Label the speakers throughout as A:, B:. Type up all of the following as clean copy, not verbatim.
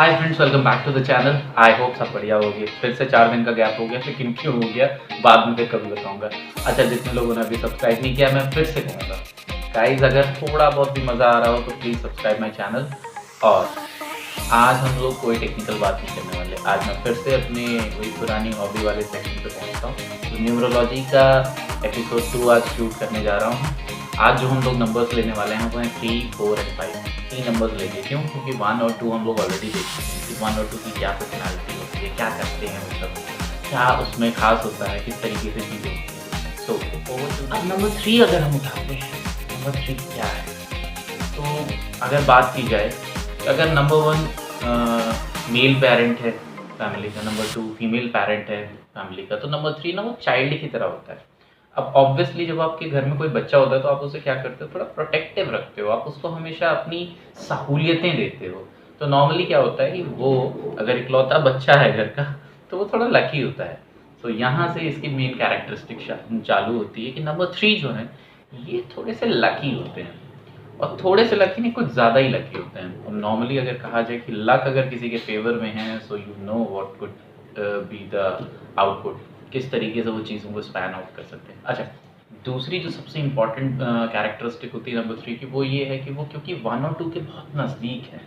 A: Hi friends, welcome back to the channel. I hope सब बढ़िया हो गए। फिर से 4 दिन का गैप हो गया, लेकिन क्यों हो गया बाद में फिर कभी बताऊंगा। अच्छा, जितने लोगों ने अभी सब्सक्राइब नहीं किया, मैं फिर से कहूँगा गाइज, अगर थोड़ा बहुत भी मज़ा आ रहा हो तो प्लीज़ सब्सक्राइब माई चैनल। और आज हम लोग कोई टेक्निकल बात नहीं करने वाले। आज मैं फिर से अपने वही पुरानी हॉबी वाले सेक्शन पे पहुँचता हूँ। तो न्यूमरोलॉजी का एपिसोड 2 आज शूट करने जा रहा हूँ। आज जो हम लोग नंबर्स लेने वाले हैं वो हैं 3, 4 एंड 5। 3 नंबर्स लेंगे। क्यों? क्योंकि 1 और 2 हम लोग ऑलरेडी देख चुके हैं कि 1 और 2 की क्या पर्सनैलिटी होती है, क्या करते हैं, मतलब क्या उसमें खास होता है, किस तरीके से चीज़ें होती हैं। सो अब नंबर 3 अगर हम उठाते हैं, नंबर 3 क्या है? तो अगर बात की जाए, अगर नंबर 1 मेल पेरेंट है फैमिली का, नंबर 2 फीमेल पेरेंट है फैमिली का, तो नंबर 3 ना वो चाइल्ड की तरह होता है। अब ऑब्वियसली जब आपके घर में कोई बच्चा होता है तो आप उसे क्या करते हो, थोड़ा प्रोटेक्टिव रखते हो, आप उसको हमेशा अपनी सहूलियतें देते हो। तो नॉर्मली क्या होता है कि वो अगर इकलौता बच्चा है घर का तो वो थोड़ा लकी होता है। तो यहाँ से इसकी मेन कैरेक्टरिस्टिक चालू होती है कि नंबर 3 जो है ये थोड़े से लकी होते हैं। और थोड़े से लकी नहीं, कुछ ज़्यादा ही लकी होते हैं। और नॉर्मली अगर कहा जाए कि लक अगर किसी के फेवर में है, so you know what could be the output, किस तरीके से वो चीज़ों को स्पैन आउट कर सकते हैं। अच्छा, दूसरी जो सबसे इम्पॉर्टेंट कैरेक्टरिस्टिक होती है नंबर 3 की, वो ये है कि वो क्योंकि 1 और 2 के बहुत नज़दीक है,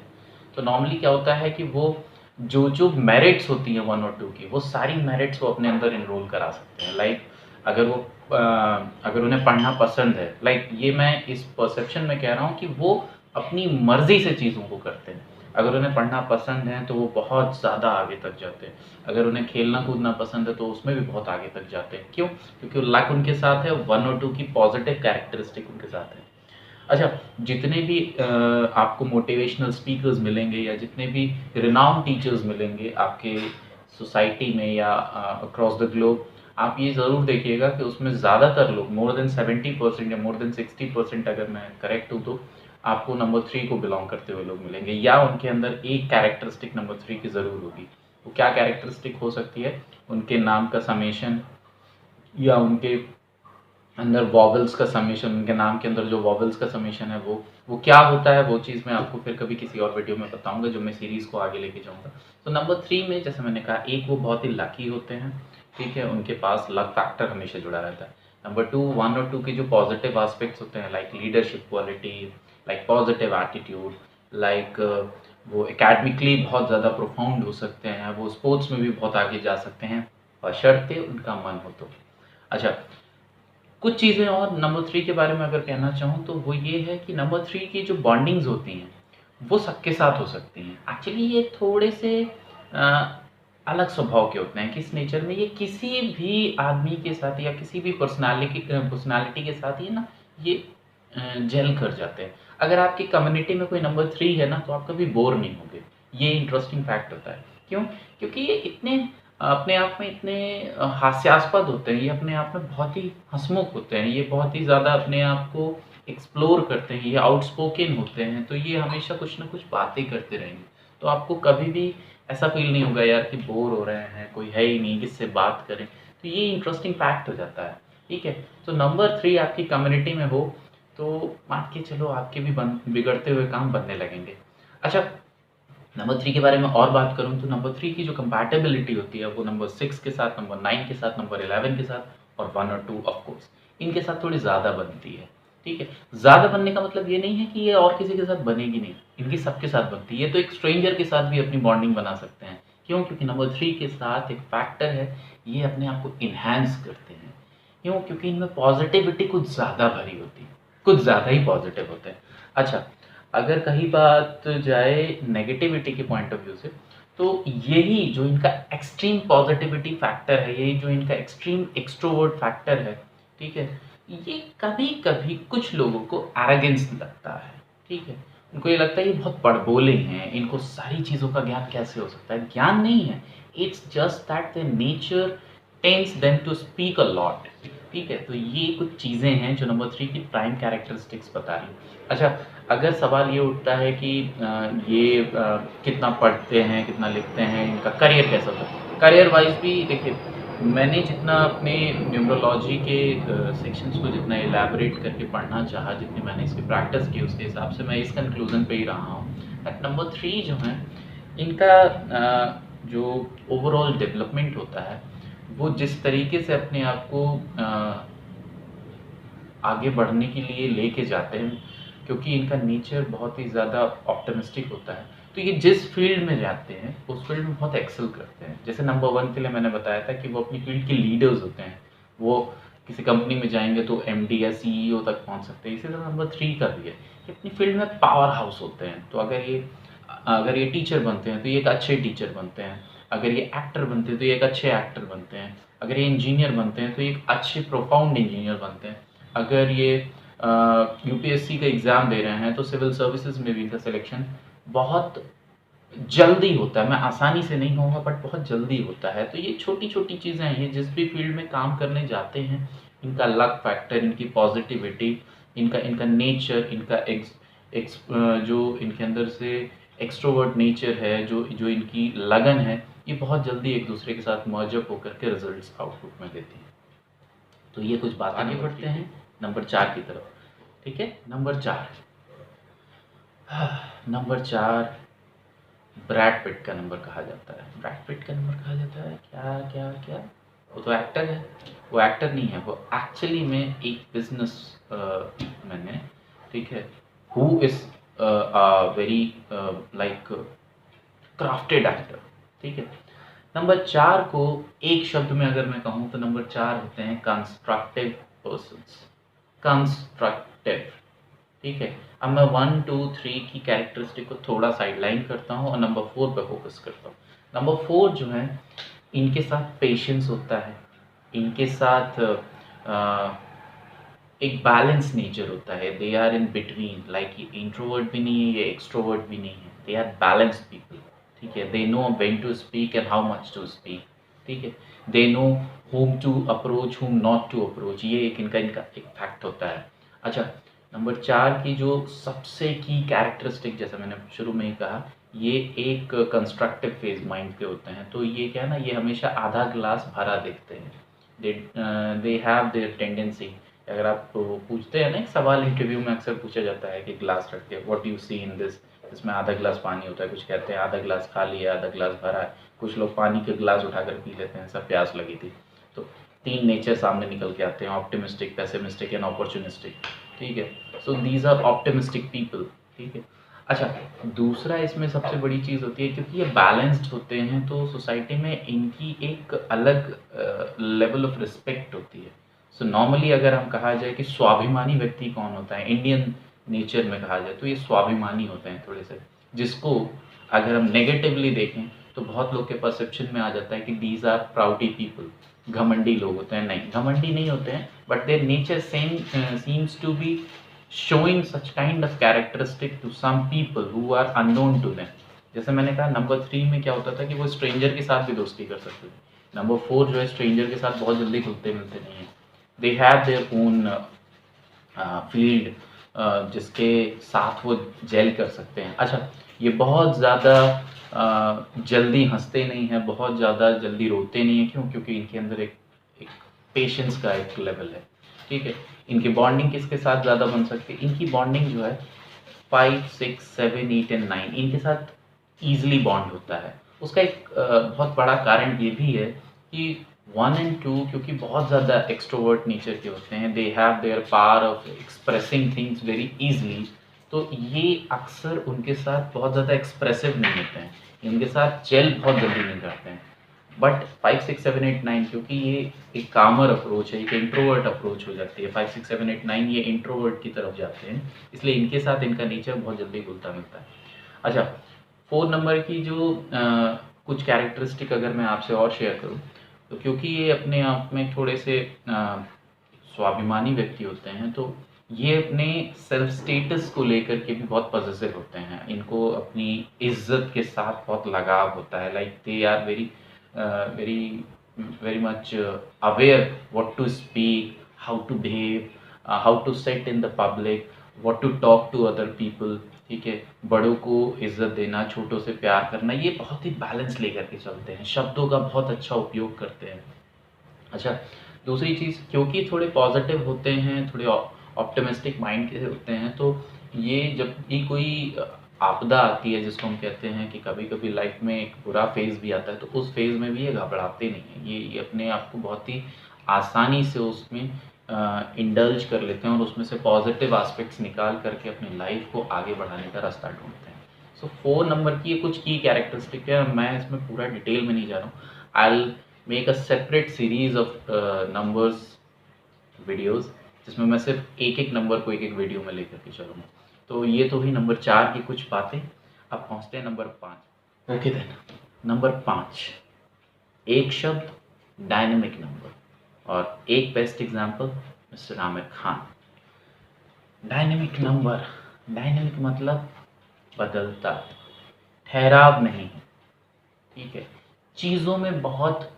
A: तो नॉर्मली क्या होता है कि वो जो मेरिट्स होती हैं 1 और 2 की, वो सारी मेरिट्स वो अपने अंदर इनरोल करा सकते हैं। लाइक अगर वो अगर उन्हें पढ़ना पसंद है, लाइक ये मैं इस परसेप्शन में कह रहा हूँ कि वो अपनी मर्ज़ी से चीज़ों को करते हैं। अगर उन्हें पढ़ना पसंद है तो वो बहुत ज़्यादा आगे तक जाते हैं। अगर उन्हें खेलना कूदना पसंद है तो उसमें भी बहुत आगे तक जाते हैं। क्यों? क्योंकि लक उनके साथ है, 1 और 2 की पॉजिटिव कैरेक्टरिस्टिक उनके साथ है। अच्छा, जितने भी आपको मोटिवेशनल स्पीकर्स मिलेंगे या जितने भी रिनाउंड टीचर्स मिलेंगे आपके सोसाइटी में या अक्रॉस द ग्लोब, आप ये ज़रूर देखिएगा कि उसमें ज़्यादातर लोग, मोर देन 70% या मोर देन 60%, अगर मैं करेक्ट हूँ तो आपको नंबर 3 को बिलोंग करते हुए लोग मिलेंगे, या उनके अंदर एक कैरेक्टरिस्टिक नंबर 3 की ज़रूर होगी। वो क्या कैरेक्टरिस्टिक हो सकती है? उनके नाम का समेशन, या उनके अंदर वॉवल्स का समेशन, उनके नाम के अंदर जो वॉवल्स का समेशन है वो क्या होता है, वो चीज़ मैं आपको फिर कभी किसी और वीडियो में बताऊंगा, जो मैं सीरीज़ को आगे लेके जाऊंगा। तो नंबर 3 में जैसे मैंने कहा, एक वो बहुत ही लकी होते हैं, ठीक है, उनके पास लक फैक्टर हमेशा जुड़ा रहता है। नंबर 2, 1 और 2 के जो पॉजिटिव एस्पेक्ट्स होते हैं, like leadership quality, like positive attitude, like वो एकेडमिकली बहुत ज़्यादा प्रोफाउंड हो सकते हैं, वो स्पोर्ट्स में भी बहुत आगे जा सकते हैं, बशर्ते उनका मन हो तो। अच्छा, कुछ चीज़ें और नंबर 3 के बारे में अगर कहना चाहूँ तो वो ये है कि नंबर 3 की जो बॉन्डिंग्स होती हैं वो सबके साथ हो सकती हैं। एक्चुअली ये थोड़े से अलग स्वभाव के होते हैं। किस नेचर में? ये किसी भी आदमी के साथ या किसी भी पर्सनालिटी के साथ ये ना ये जेल कर जाते हैं। अगर आपकी कम्युनिटी में कोई नंबर 3 है ना तो आप कभी बोर नहीं होंगे। ये इंटरेस्टिंग फैक्ट होता है। क्यों? क्योंकि ये इतने अपने आप में इतने हास्यास्पद होते हैं, ये अपने आप में बहुत ही हँसमुख होते हैं, ये बहुत ही ज़्यादा अपने आप को एक्सप्लोर करते हैं, ये आउटस्पोकन होते हैं, तो ये हमेशा कुछ ना कुछ बातें करते रहेंगे। तो आपको कभी भी ऐसा फ़ील नहीं होगा यार कि बोर हो रहे हैं, कोई है ही नहीं किससे बात करें। तो ये इंटरेस्टिंग फैक्ट हो जाता है, ठीक है? तो नंबर 3 आपकी कम्युनिटी में हो तो मान के चलो आपके भी बिगड़ते हुए काम बनने लगेंगे। अच्छा, नंबर 3 के बारे में और बात करूँ तो नंबर 3 की जो कंपैटिबिलिटी होती है वो नंबर 6 के साथ, नंबर 9 के साथ, नंबर 11 के साथ और 1 और 2 ऑफ कोर्स, इनके साथ थोड़ी ज़्यादा बनती है, ठीक है? ज़्यादा बनने का मतलब ये नहीं है कि ये और किसी के साथ बनेगी नहीं, इनकी सबके साथ बनती है। ये तो एक स्ट्रेंजर के साथ भी अपनी बॉन्डिंग बना सकते हैं। क्यों? क्योंकि नंबर 3 के साथ एक फैक्टर है, ये अपने आप को इन्हांस करते हैं। क्यों? क्योंकि इनमें पॉजिटिविटी कुछ ज़्यादा भरी होती है, कुछ ज़्यादा ही पॉजिटिव होते हैं। अच्छा, अगर कहीं बात जाए नेगेटिविटी के पॉइंट ऑफ व्यू से, तो यही जो इनका एक्सट्रीम पॉजिटिविटी फैक्टर है, यही जो इनका एक्सट्रीम एक्सट्रोवर्ट फैक्टर है, ठीक है, ये कभी-कभी कुछ लोगों को एरोगेंस लगता है, ठीक है? उनको ये लगता है ये बहुत बड़बोले हैं, इनको सारी चीज़ों का ज्ञान कैसे हो सकता है? ज्ञान नहीं है, it's just that their nature tends them to speak a lot, ठीक है? तो ये कुछ चीज़ें हैं जो नंबर 3 की प्राइम कैरेक्टरिस्टिक्स बता रही हैं। अच्छा, अगर सवाल ये उठता है कि ये कितना पढ़ते हैं, कितना लिखते हैं, इनका करियर कैसा होता है? करियर वाइज़ भी देखिए, मैंने जितना अपने न्यूमरोलॉजी के सेक्शंस को जितना इलैबोरेट करके पढ़ना चाहा, जितनी मैंने इसकी प्रैक्टिस की, उसके हिसाब से मैं इस कंक्लूज़न पे ही रहा हूँ दैट नंबर 3 जो हैं, इनका जो ओवरऑल डेवलपमेंट होता है वो जिस तरीके से अपने आप को आगे बढ़ने के लिए लेके जाते हैं, क्योंकि इनका नेचर बहुत ही ज़्यादा ऑप्टिमिस्टिक होता है, तो ये जिस फील्ड में जाते हैं उस फील्ड में बहुत एक्सेल करते हैं। जैसे नंबर वन के लिए मैंने बताया था कि वो अपनी फील्ड के लीडर्स होते हैं, वो किसी कंपनी में जाएंगे तो एमडी या सीईओ तक पहुंच सकते हैं। इसी तरह नंबर थ्री का भी है कि अपनी फील्ड में पावर हाउस होते हैं। तो अगर ये टीचर बनते हैं तो ये एक अच्छे टीचर बनते हैं, अगर ये एक्टर बनते हैं तो ये एक अच्छे एक्टर बनते हैं, अगर ये इंजीनियर बनते हैं तो ये एक अच्छे प्रोफाउंड इंजीनियर बनते हैं, अगर ये यूपीएससी का एग्ज़ाम दे रहे हैं तो सिविल सर्विसेज में भी इनका सिलेक्शन बहुत जल्दी होता है। मैं आसानी से नहीं कहूँगा बट बहुत जल्दी होता है। तो ये छोटी छोटी चीज़ें हैं, ये जिस भी फील्ड में काम करने जाते हैं, इनका लक फैक्टर, इनकी पॉजिटिविटी, इनका इनका नेचर, इनका जो इनके अंदर से एक्सट्रोवर्ट नेचर है, जो जो इनकी लगन है, ये बहुत जल्दी एक दूसरे के साथ मर्जअप होकर के रिजल्ट्स आउटपुट में देती है। तो ये कुछ बात आगे बढ़ते हैं नंबर चार की तरफ। ठीक है, नंबर चार, नंबर चार ब्रैड पिट का नंबर कहा जाता है। ब्रैड पिट का नंबर कहा जाता है, क्या क्या क्या, वो तो एक्टर है। वो एक्टर नहीं है, वो एक्चुअली में एक बिजनेस मैन है। ठीक है, who is very like crafted actor. ठीक है, नंबर चार को एक शब्द में अगर मैं कहूँ तो नंबर चार होते हैं कंस्ट्रक्टिव पर्सन्स। कंस्ट्रक्टिव। ठीक है, अब मैं 1 2 3 की कैरेक्टरिस्टिक को थोड़ा साइडलाइन करता हूँ और नंबर 4 पे फोकस करता हूँ। नंबर 4 जो है, इनके साथ पेशेंस होता है, इनके साथ एक बैलेंस नेचर होता है। They are in between, like ये इंट्रोवर्ट भी नहीं है, ये एक्सट्रोवर्ट भी नहीं है, दे आर बैलेंस्ड पीपल। ठीक है, they know when to speak and how much to speak. ठीक है, they know whom to approach, whom not to approach. ये एक इनका इनका एक फैक्ट होता है। अच्छा, नंबर चार की जो सबसे की कैरेक्टरिस्टिक, जैसा मैंने शुरू में ही कहा, ये एक कंस्ट्रक्टिव फेज माइंड के होते हैं। तो ये क्या है ना, ये हमेशा आधा ग्लास भरा देखते हैं। They have their tendency. अगर आप पूछते हैं ना, एक सवाल इंटरव्यू में अक्सर पूछा जाता है कि ग्लास रख के, what you see in this, इसमें आधा ग्लास पानी होता है, कुछ कहते हैं आधा ग्लास खाली है, आधा ग्लास भरा है। कुछ लोग पानी के ग्लास उठाकर पी लेते हैं, सब प्यास लगी थी। तो तीन नेचर सामने निकल के आते हैं, ऑप्टिमिस्टिक, पेसिमिस्टिक एंड अपॉर्चुनिस्टिक। ठीक है, so these are optimistic people. ठीक है, अच्छा, दूसरा इसमें सबसे बड़ी चीज़ होती है, क्योंकि ये बैलेंस्ड होते हैं तो सोसाइटी में इनकी एक अलग लेवल ऑफ रिस्पेक्ट होती है। सो नॉर्मली अगर हम कहा जाए कि स्वाभिमानी व्यक्ति कौन होता है, इंडियन नेचर में कहा जाए तो ये स्वाभिमानी होते हैं थोड़े से, जिसको अगर हम नेगेटिवली देखें तो बहुत लोग के परसेप्शन में आ जाता है कि दीज आर प्राउडी पीपल, घमंडी लोग होते हैं। नहीं, घमंडी नहीं होते हैं, but their nature seems to be showing such kind of characteristic to some people who are unknown to them। जैसे मैंने कहा नंबर 3 में क्या होता था कि वो स्ट्रेंजर के साथ भी दोस्ती कर सकते थे। नंबर 4 जो है, स्ट्रेंजर के साथ बहुत जल्दी घुलते मिलते नहीं हैं। They have their own field जिसके साथ वो जेल कर सकते हैं। अच्छा, ये बहुत ज़्यादा जल्दी हंसते नहीं हैं, बहुत ज़्यादा जल्दी रोते नहीं हैं। क्यों? क्योंकि इनके अंदर एक पेशेंस का एक लेवल है। ठीक है, इनकी बॉन्डिंग किसके साथ ज़्यादा बन सकती है? इनकी बॉन्डिंग जो है 5 6 7 8 एंड 9 इनके साथ ईजिली बॉन्ड होता है। उसका एक बहुत बड़ा कारण ये भी है कि 1 एंड 2 क्योंकि बहुत ज़्यादा एक्सट्रोवर्ट नेचर के होते हैं, they have their power of expressing things very easily. तो ये अक्सर उनके साथ बहुत ज़्यादा एक्सप्रेसिव नहीं होते हैं, इनके साथ जेल बहुत जल्दी नहीं करते हैं। बट 5 6 7 8 9 क्योंकि ये एक कामर अप्रोच है, एक इंट्रोवर्ट अप्रोच हो जाती है। 5 6 7 8 9 ये इंट्रोवर्ट की तरफ जाते हैं, इसलिए इनके साथ इनका नेचर बहुत जल्दी घुलता मिलता है। अच्छा, 4 नंबर की जो कुछ कैरेक्टरिस्टिक अगर मैं आपसे और शेयर करूँ, तो क्योंकि ये अपने आप में थोड़े से स्वाभिमानी व्यक्ति होते हैं, तो ये अपने सेल्फ स्टेटस को लेकर के भी बहुत पॉजिटिव होते हैं। इनको अपनी इज्जत के साथ बहुत लगाव होता है। Like they are very very much aware what to speak, how to behave, how to sit in the public, what to talk to other people। ठीक है, बड़ों को इज्जत देना, छोटों से प्यार करना, ये बहुत ही बैलेंस लेकर के चलते हैं, शब्दों का बहुत अच्छा उपयोग करते हैं। अच्छा, दूसरी चीज़, क्योंकि थोड़े पॉजिटिव होते हैं, थोड़े ऑप्टिमिस्टिक माइंड के होते हैं, तो ये जब भी कोई आपदा आती है जिसको हम कहते हैं कि कभी कभी लाइफ में एक बुरा फेज़ भी आता है, तो उस फेज़ में भी ये घबराते नहीं हैं। ये अपने आप को बहुत ही आसानी से उसमें इंडल्ज कर लेते हैं और उसमें से पॉजिटिव एस्पेक्ट्स निकाल करके अपनी लाइफ को आगे बढ़ाने का रास्ता ढूंढते हैं। सो 4 नंबर की ये कुछ की कैरेक्टरिस्टिक है, मैं इसमें पूरा डिटेल में नहीं जा रहा हूँ। I make a separate series of numbers videos, जिसमें मैं सिर्फ एक एक नंबर को एक एक वीडियो में लेकर के चलूँगा। तो ये तो ही नंबर 4 की कुछ बातें। अब पहुँचते हैं नंबर 5। ओके देन, नंबर 5 एक शब्द डायनेमिक नंबर, और एक best example mister Aamir Khan. Dynamic number, dynamic मतलब बदलता, ठहराव नहीं है, ठीक है। चीज़ों में बहुत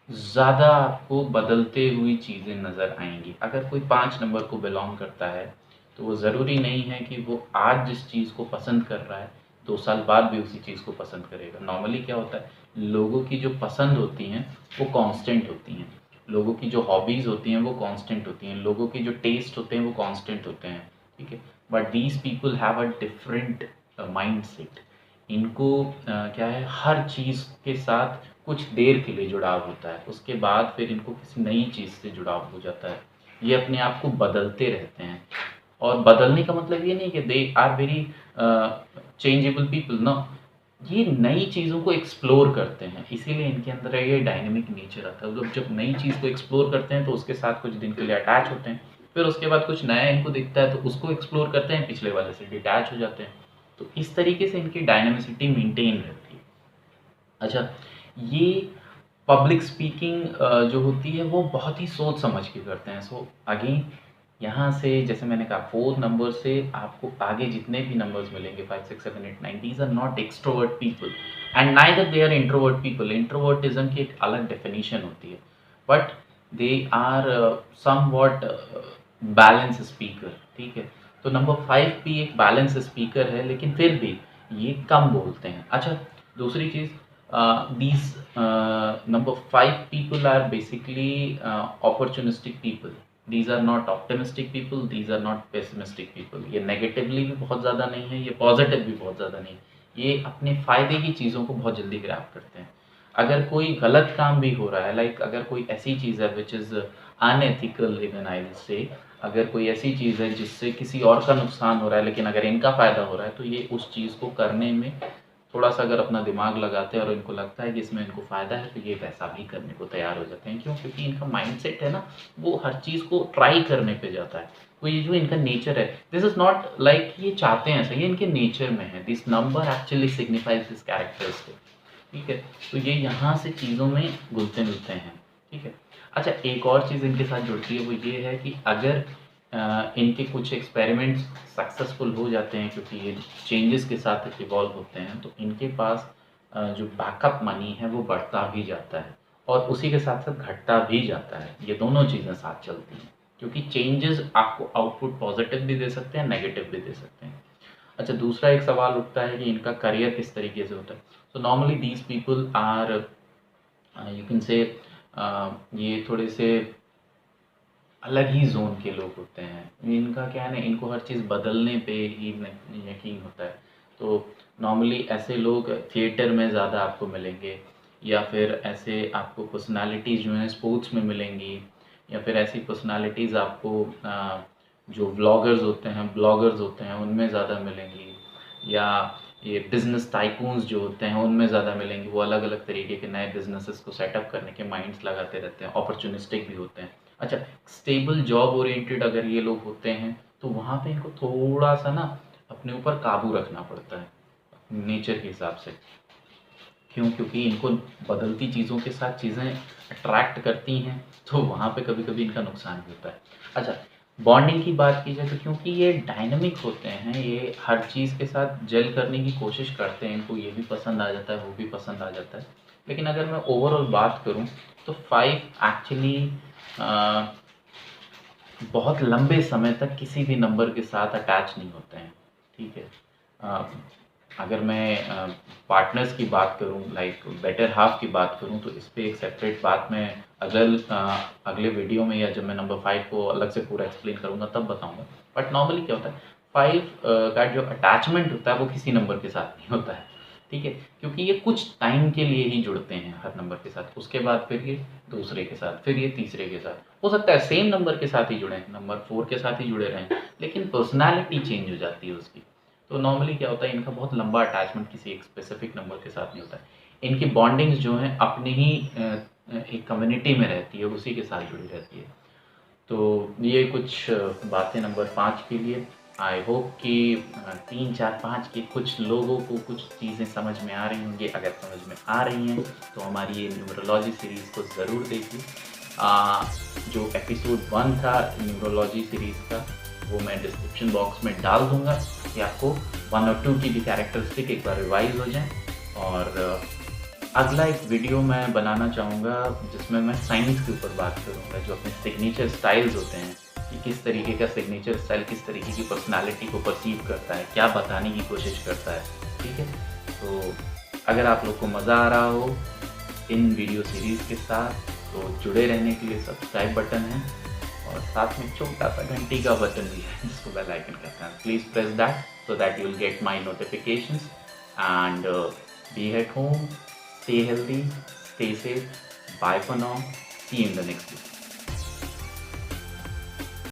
A: ज़्यादा आपको बदलते हुई चीज़ें नज़र आएँगी। अगर कोई 5 नंबर को बिलॉन्ग करता है, तो वो ज़रूरी नहीं है कि वो आज जिस चीज़ को पसंद कर रहा है, 2 साल बाद भी उसी चीज़ को पसंद करेगा। नॉर्मली क्या होता है, लोगों की जो पसंद होती हैं, वो कांस्टेंट होती हैं। लोगों की जो हॉबीज़ होती हैं, वो कांस्टेंट होती हैं। लोगों के जो टेस्ट होते हैं, वो कांस्टेंट होते हैं, ठीक है। But these people have a different mindset. इनको क्या है, हर चीज़ के साथ कुछ देर के लिए जुड़ाव होता है, उसके बाद फिर इनको किसी नई चीज़ से जुड़ाव हो जाता है। ये अपने आप को बदलते रहते हैं, और बदलने का मतलब ये नहीं कि they are very changeable people, no. ये नई चीज़ों को एक्सप्लोर करते हैं, इसीलिए इनके अंदर ये डायनेमिक नेचर आता है। मतलब जब नई चीज़ को एक्सप्लोर करते हैं तो उसके साथ कुछ दिन के लिए अटैच होते हैं, फिर उसके बाद कुछ नया इनको दिखता है तो उसको एक्सप्लोर करते हैं, पिछले वाले से डिटैच हो जाते हैं। तो इस तरीके से इनकी डायनेमिसिटी मेंटेन रहती है। अच्छा, ये पब्लिक स्पीकिंग जो होती है वो बहुत ही सोच समझ के करते हैं। सो अगेन, यहाँ से जैसे मैंने कहा, 4 नंबर से आपको आगे जितने भी नंबर्स मिलेंगे, 5 6 7 8 9, these are not extrovert people and neither they are introvert people. Introvertism की एक अलग डेफिनेशन होती है, but they are somewhat balance speaker, ठीक है। तो नंबर 5 भी एक बैलेंस स्पीकर है, लेकिन फिर भी ये कम बोलते हैं। अच्छा, दूसरी चीज़, these number 5 people are basically opportunistic people. These are not optimistic people, these are not pessimistic people. ये नेगेटिवली भी बहुत ज़्यादा नहीं है, ये पॉजिटिव भी बहुत ज़्यादा नहीं है। ये अपने फ़ायदे की चीज़ों को बहुत जल्दी ग्रैब करते हैं। अगर कोई गलत काम भी हो रहा है, लाइक अगर कोई ऐसी चीज़ है which is unethical, even I will say, अगर कोई ऐसी चीज़ है जिससे किसी और का नुकसान हो रहा है, लेकिन अगर इनका फ़ायदा हो रहा है, तो ये उस चीज़ को करने में थोड़ा-सा अगर अपना दिमाग लगाते हैं और इनको लगता है कि इसमें इनको फ़ायदा है, तो ये वैसा भी करने को तैयार हो जाते हैं। क्यों? क्योंकि इनका माइंडसेट है ना, वो हर चीज़ को ट्राई करने पे जाता है। तो ये जो इनका नेचर है, दिस इज़ नॉट लाइक ये चाहते हैं ऐसा, ये इनके नेचर में है। This number actually signifies this characteristic, ठीक है? तो ये यहाँ से चीज़ों में घुलते-मिलते हैं, ठीक है? अच्छा, एक और चीज़ इनके साथ जुड़ती है, वो ये है कि अगर इनके कुछ एक्सपेरिमेंट्स सक्सेसफुल हो जाते हैं, क्योंकि ये चेंजेस के साथ इवॉल्व होते हैं, तो इनके पास जो बैकअप मनी है वो बढ़ता भी जाता है, और उसी के साथ साथ घटता भी जाता है। ये दोनों चीज़ें साथ चलती हैं, क्योंकि चेंजेस आपको आउटपुट पॉजिटिव भी दे सकते हैं, नेगेटिव भी दे सकते हैं। अच्छा, दूसरा एक सवाल उठता है कि इनका करियर किस तरीके से होता है। So normally these people are, you can say, ये थोड़े से अलग ही ज़ोन के लोग होते हैं। इनका क्या है ना, इनको हर चीज़ बदलने पे ही यकीन होता है। तो नॉर्मली ऐसे लोग थिएटर में ज़्यादा आपको मिलेंगे, या फिर ऐसे आपको पर्सनालिटीज़ जो हैं स्पोर्ट्स में मिलेंगी, या फिर ऐसी पर्सनालिटीज़ आपको जो व्लॉगर्स होते हैं, ब्लॉगर्स होते हैं, उनमें ज़्यादा मिलेंगी, या ये बिज़नेस टाइकून्स जो होते हैं उनमें ज़्यादा मिलेंगे। वो अलग-अलग तरीके के नए बिज़नेसेस को सेटअप करने के माइंड्स लगाते रहते हैं, अपॉर्चुनिस्टिक भी होते हैं। अच्छा, स्टेबल जॉब ओरिएंटेड अगर ये लोग होते हैं, तो वहाँ पे इनको थोड़ा-सा ना अपने ऊपर काबू रखना पड़ता है, नेचर के हिसाब से। क्यों? क्योंकि इनको बदलती चीज़ों के साथ चीज़ें अट्रैक्ट करती हैं, तो वहाँ पे कभी-कभी इनका नुकसान भी होता है। अच्छा, बॉन्डिंग की बात की जाए तो क्योंकि ये डायनामिक होते हैं, ये हर चीज़ के साथ जेल करने की कोशिश करते हैं, इनको ये भी पसंद आ जाता है, वो भी पसंद आ जाता है। लेकिन अगर मैं ओवरऑल बात करूँ, तो 5 एक्चुअली बहुत लंबे समय तक किसी भी नंबर के साथ अटैच नहीं होते हैं, ठीक है? अ, अगर मैं पार्टनर्स की बात करूँ, लाइक बेटर हाफ़ की बात करूँ, तो इस पे एक सेपरेट बात मैं अगले वीडियो में, या जब मैं नंबर 5 को अलग से पूरा एक्सप्लेन करूँगा तब बताऊँगा। बट नॉर्मली क्या होता है, 5 का जो अटैचमेंट होता है वो किसी नंबर के साथ नहीं होता है, ठीक है? क्योंकि ये कुछ टाइम के लिए ही जुड़ते हैं हर नंबर के साथ, उसके बाद फिर ये दूसरे के साथ, फिर ये तीसरे के साथ। हो सकता है सेम नंबर के साथ ही जुड़ें, नंबर 4 के साथ ही जुड़े रहें, लेकिन पर्सनैलिटी चेंज हो जाती है उसकी। तो नॉर्मली क्या होता है, इनका बहुत लंबा अटैचमेंट किसी एक स्पेसिफिक नंबर के साथ नहीं होता है। इनकी बॉन्डिंग्स जो हैं अपने ही एक कम्युनिटी में रहती है, उसी के साथ जुड़ी रहती है। तो ये कुछ बातें नंबर 5 के लिए। आई होप कि 3, 4, 5 के कुछ लोगों को कुछ चीज़ें समझ में आ रही होंगी। अगर समझ में आ रही हैं तो हमारी ये न्यूमरोलॉजी सीरीज़ को ज़रूर देखिए। जो एपिसोड 1 था न्यूमरोलॉजी सीरीज़ का, वो मैं डिस्क्रिप्शन बॉक्स में डाल दूँगा कि आपको 1 और 2 की भी कैरेक्टरिस्टिक एक बार रिवाइज़ हो जाएँ। और अगला एक वीडियो मैं बनाना चाहूँगा जिसमें मैं साइंस के ऊपर बात करूँगा, जो अपने सिग्नेचर स्टाइल्स होते हैं कि किस तरीके का सिग्नेचर स्टाइल किस तरीके की पर्सनालिटी को परसीव करता है, क्या बताने की कोशिश करता है, ठीक है? तो अगर आप लोग को मज़ा आ रहा हो इन वीडियो सीरीज़ के साथ, तो जुड़े रहने के लिए सब्सक्राइब बटन है और साथ में छोटा-सा घंटी का बटन भी है जिसको बेल आइकन कहते हैं। Please press that so that you'll get my notifications and be at home, stay healthy, stay safe. Bye for now. See you in the next video.